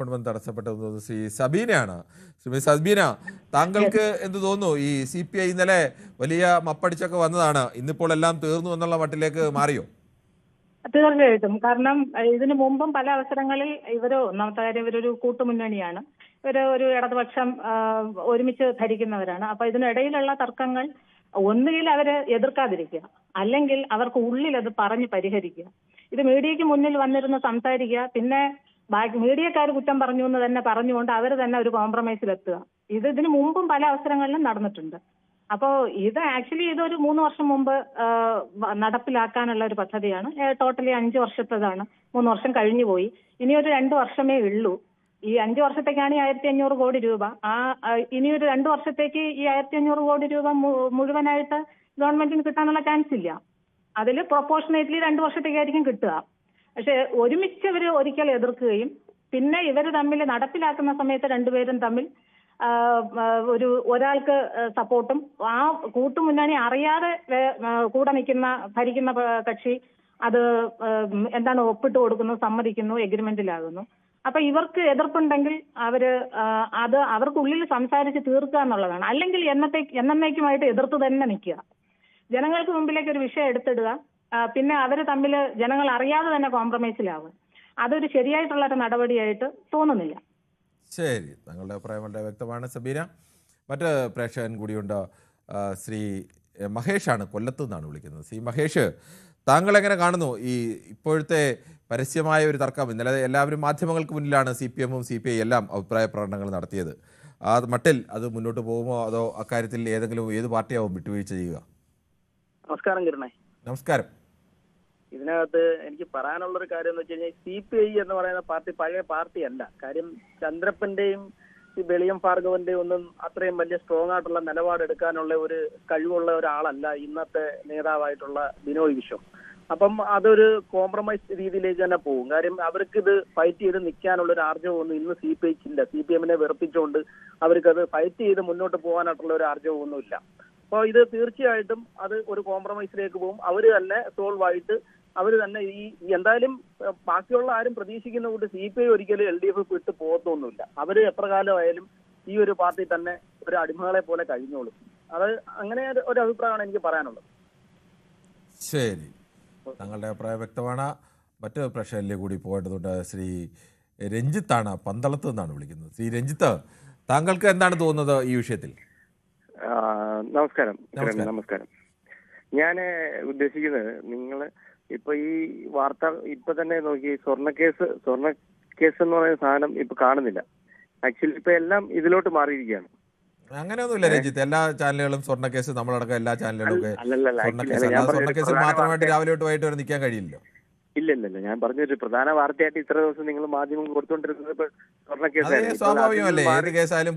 Telephone ബന്ധം തടസ്സപ്പെട്ടത് ശ്രീ സബീനയാണ്. ശ്രീമതി സബീന, താങ്കൾക്ക് എന്ത് തോന്നുന്നു? ഈ CPI ഇന്നലെ വലിയ മപ്പടിച്ചൊക്കെ വന്നതാണ്, ഇന്നിപ്പോൾ എല്ലാം തീർന്നു എന്നുള്ള മട്ടിലേക്ക് മാറിയോ? തീർച്ചയായിട്ടും. കാരണം ഇതിനു മുമ്പും പല അവസരങ്ങളിൽ ഒന്നാമത്തെ കാര്യം ഇവരൊരു കൂട്ടുമുന്നണിയാണ്. ഒരു ഇടതുപക്ഷം ഒരുമിച്ച് ധരിക്കുന്നവരാണ്. അപ്പൊ ഇതിനിടയിലുള്ള തർക്കങ്ങൾ ഒന്നുകിൽ അവര് എതിർക്കാതിരിക്കുക, അല്ലെങ്കിൽ അവർക്ക് ഉള്ളിൽ അത് പറഞ്ഞ് പരിഹരിക്കുക. ഇത് മീഡിയയ്ക്ക് മുന്നിൽ വന്നിരുന്ന് സംസാരിക്കുക, പിന്നെ മീഡിയക്കാർ കുറ്റം പറഞ്ഞു എന്ന് തന്നെ പറഞ്ഞുകൊണ്ട് അവർ തന്നെ ഒരു കോംപ്രമൈസിലെത്തുക. ഇതിനു മുമ്പും പല അവസരങ്ങളിലും നടന്നിട്ടുണ്ട്. അപ്പോൾ ആക്ച്വലി ഇതൊരു 3 വർഷം മുമ്പ് നടപ്പിലാക്കാനുള്ള ഒരു പദ്ധതിയാണ്. ടോട്ടലി 5 വർഷത്തേതാണ്. 3 വർഷം കഴിഞ്ഞു പോയി. ഇനി ഒരു 2 വർഷമേ ഉള്ളൂ. ഈ 5 വർഷത്തേക്കാണ് ഈ 1500 കോടി രൂപ. ഇനി ഒരു 2 വർഷത്തേക്ക് ഈ 1500 കോടി രൂപ മുഴുവനായിട്ട് ഗവൺമെന്റിന് കിട്ടാനുള്ള ചാൻസ് ഇല്ല. അതിൽ പ്രൊപ്പോർഷനേറ്റ്ലി 2 വർഷത്തേക്കായിരിക്കും കിട്ടുക. പക്ഷെ ഒരുമിച്ച് ഇവർ ഒരിക്കൽ എതിർക്കുകയും പിന്നെ ഇവർ തമ്മിൽ നടപ്പിലാക്കുന്ന സമയത്ത് രണ്ടുപേരും തമ്മിൽ ഒരാൾക്ക് സപ്പോർട്ടും ആ കൂട്ടുമുന്നണി അറിയാതെ കൂടെ നിൽക്കുന്ന ഭരിക്കുന്ന കക്ഷി അത് ഒപ്പിട്ട് കൊടുക്കുന്നു, സമ്മതിക്കുന്നു, എഗ്രിമെന്റിലാകുന്നു. അപ്പൊ ഇവർക്ക് എതിർപ്പുണ്ടെങ്കിൽ അത് അവർക്കുള്ളിൽ സംസാരിച്ച് തീർക്കുക എന്നുള്ളതാണ്. അല്ലെങ്കിൽ എന്നേക്കുമായിട്ട് എതിർത്ത് തന്നെ നിൽക്കുക, ജനങ്ങൾക്ക് മുമ്പിലേക്ക് ഒരു വിഷയം എടുത്തിടുക, പിന്നെ അവര് തമ്മിൽ ജനങ്ങൾ അറിയാതെ തന്നെ കോംപ്രമൈസിലാവുക. അതൊരു ശരിയായിട്ടുള്ള ഒരു നടപടിയായിട്ട് തോന്നുന്നില്ല. ശരി, താങ്കളുടെ അഭിപ്രായം വളരെ വ്യക്തമാണ് സബീന. മറ്റ് പ്രേക്ഷകൻ കൂടിയുണ്ട്. ശ്രീ മഹേഷാണ്, കൊല്ലത്തു നിന്നാണ് വിളിക്കുന്നത്. ശ്രീ മഹേഷ്, താങ്കൾ എങ്ങനെ കാണുന്നു ഈ ഇപ്പോഴത്തെ പരസ്യമായ ഒരു തർക്കം? ഇന്നലെ എല്ലാവരും മാധ്യമങ്ങൾക്ക് മുന്നിലാണ് CPM ഉം CPI എല്ലാം അഭിപ്രായ പ്രകടനങ്ങൾ നടത്തിയത്. ആ മട്ടിൽ അത് മുന്നോട്ട് പോകുമോ, അതോ അക്കാര്യത്തിൽ ഏത് പാർട്ടിയാവും വിട്ടുവീഴ്ച ചെയ്യുക? നമസ്കാരം കിരണേ. നമസ്കാരം. ഇതിനകത്ത് എനിക്ക് പറയാനുള്ളൊരു കാര്യം എന്ന് വെച്ച് കഴിഞ്ഞാൽ CPI എന്ന് പറയുന്ന പാർട്ടി പഴയ പാർട്ടിയല്ല. കാര്യം ചന്ദ്രപ്പന്റെയും ഈ വെളിയം ഭാർഗവന്റെയും ഒന്നും അത്രയും വലിയ സ്ട്രോങ് ആയിട്ടുള്ള നിലപാടെടുക്കാനുള്ള ഒരു കഴിവുള്ള ഒരാളല്ല ഇന്നത്തെ നേതാവായിട്ടുള്ള ബിനോയ് വിശ്വം. അപ്പം അതൊരു കോംപ്രമൈസ് രീതിയിലേക്ക് തന്നെ പോകും. കാര്യം അവർക്ക് ഇത് ഫൈറ്റ് ചെയ്ത് നിൽക്കാനുള്ള ഒരു ആർജവമൊന്നും ഇന്ന് CPIക്ക് ഇല്ല. CPM-നെ വെറുപ്പിച്ചുകൊണ്ട് അവർക്കത് ഫൈറ്റ് ചെയ്ത് മുന്നോട്ട് പോകാനായിട്ടുള്ള ഒരു ആർജവമൊന്നുമില്ല. അപ്പോൾ ഇത് തീർച്ചയായിട്ടും അത് ഒരു കോംപ്രമൈസിലേക്ക് പോകും. അവർ തന്നെ സോൾവ് ആയിട്ട് അവർ തന്നെ എന്തായാലും ബാക്കിയുള്ള ആരും പ്രതീക്ഷിക്കുന്ന കൂട്ട് CPI ഒരിക്കലും LDF വിട്ട് പോകത്തൊന്നുമില്ല. അവർ എത്ര കാലമായാലും ഈ ഒരു പാർട്ടി തന്നെ ഒരു അടിമകളെ പോലെ കഴിഞ്ഞോളും. അത് അങ്ങനെ ഒരു അഭിപ്രായമാണ് എനിക്ക് പറയാനുള്ളത്. ശരി, താങ്കളുടെ അഭിപ്രായം വ്യക്തമാണ്. മറ്റ് പ്രശ്നങ്ങളിലേക്ക് കൂടി പോകേണ്ടതുണ്ട്. ശ്രീ രഞ്ജിത്താണ്, പന്തളത്ത് നിന്നാണ് വിളിക്കുന്നത്. ശ്രീ രഞ്ജിത്ത്, താങ്കൾക്ക് എന്താണ് തോന്നുന്നത് ഈ വിഷയത്തിൽ? നമസ്കാരം. നമസ്കാരം. ഞാൻ ഉദ്ദേശിക്കുന്നത്, നിങ്ങൾ ഇപ്പൊ ഈ വാർത്ത ഇപ്പൊ തന്നെ നോക്കി, സ്വർണ്ണക്കേസ് എന്ന് പറയുന്ന സാധനം ഇപ്പൊ കാണുന്നില്ല. ആക്ച്വലി ഇപ്പൊ എല്ലാം ഇതിലോട്ട് മാറിയിരിക്കുകയാണ്. അങ്ങനെയൊന്നുമില്ല രഞ്ജിത്ത്, എല്ലാ ചാനലുകളും സ്വർണ്ണക്കേസ്, നമ്മളടക്കം എല്ലാ ചാനലുകളും ഒക്കെ സ്വർണ്ണക്കേസിൽ മാത്രമായിട്ട് രാവിലെ തൊട്ട് വൈകിട്ട് വരെ നിൽക്കാൻ കഴിയില്ലല്ലോ. ഇല്ല, ഞാൻ പറഞ്ഞൊരു പ്രധാന വാർത്തയായിട്ട് ഇത്ര ദിവസം നിങ്ങൾ മാധ്യമം കൊടുത്തോണ്ടിരുന്നത് സ്വർണ്ണക്കേസ്. സ്വാഭാവികമല്ലേ, ഏത് കേസായാലും